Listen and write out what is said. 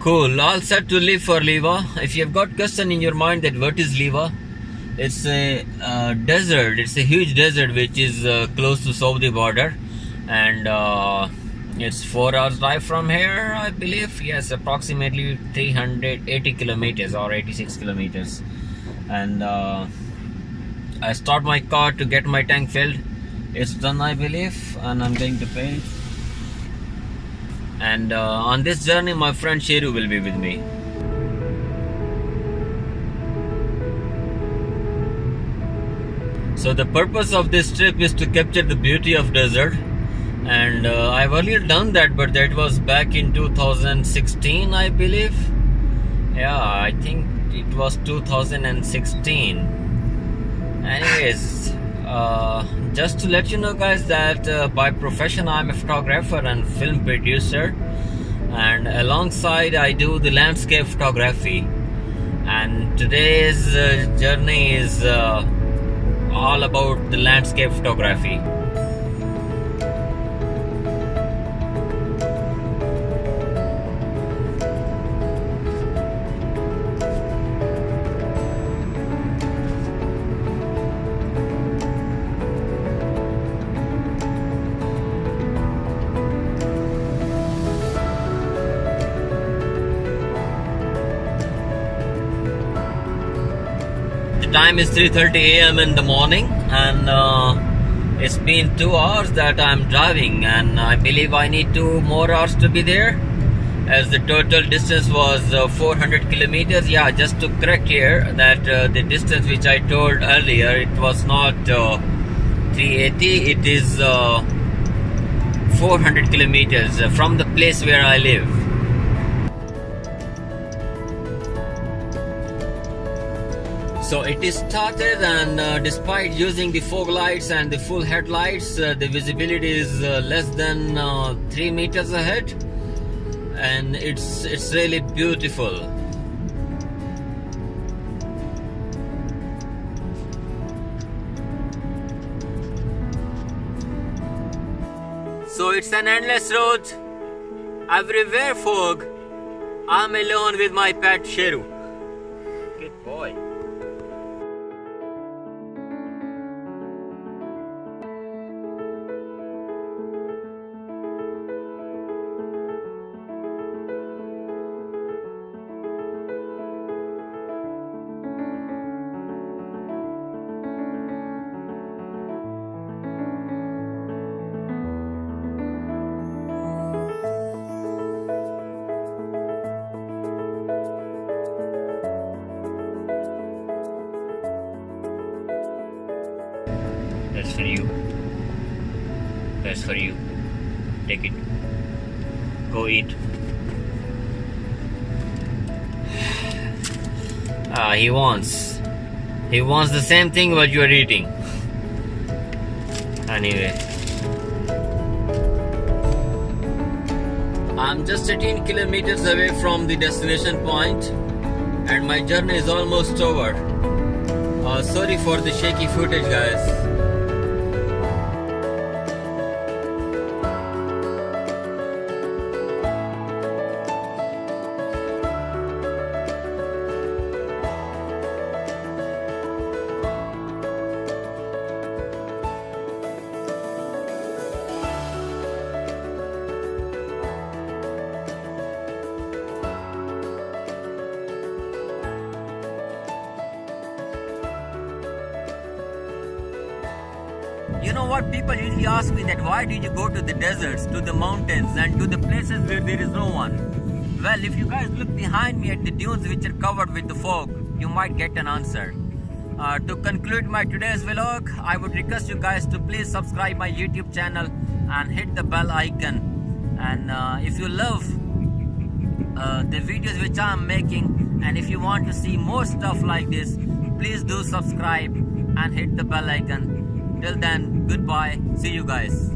Cool. All set to leave for Liwa. If you have got question in your mind that what is Liwa, it's a desert. It's a huge desert which is close to Saudi border, and it's 4 hours drive from here, I believe. Yes, approximately 380 kilometers or 86 kilometers. And I start my car to get my tank filled. It's done, I believe, and I'm going to pay it. And on this journey, my friend Sheru will be with me. So the purpose of this trip is to capture the beauty of desert. And I've earlier done that, but that was back in 2016, I believe. Yeah, I think it was 2016. Anyways, just to let you know, guys, that by profession I'm a photographer and film producer, and alongside I do the landscape photography. And today's journey is all about the landscape photography. The time is 3:30 a.m. in the morning, and it's been 2 hours that I'm driving, and I believe I need 2 more hours to be there, as the total distance was 400 kilometers. Yeah, just to correct here that the distance which I told earlier, it was not 380, it is 400 kilometers from the place where I live. So it is started, and despite using the fog lights and the full headlights, the visibility is less than 3 meters ahead, and it's really beautiful. So it's an endless road, everywhere fog. I'm alone with my pet Sheru. Good boy. That's for you. That's for you. Take it. Go eat. He wants the same thing what you are eating. Anyway, I'm just 18 kilometers away from the destination point, and my journey is almost over. Sorry for the shaky footage, guys. You know what, people usually ask me that why did you go to the deserts, to the mountains, and to the places where there is no one? Well, if you guys look behind me at the dunes which are covered with the fog, you might get an answer. To conclude my today's vlog, I would request you guys to please subscribe my YouTube channel and hit the bell icon. And if you love the videos which I am making, and if you want to see more stuff like this, please do subscribe and hit the bell icon. Till then, goodbye. See you guys.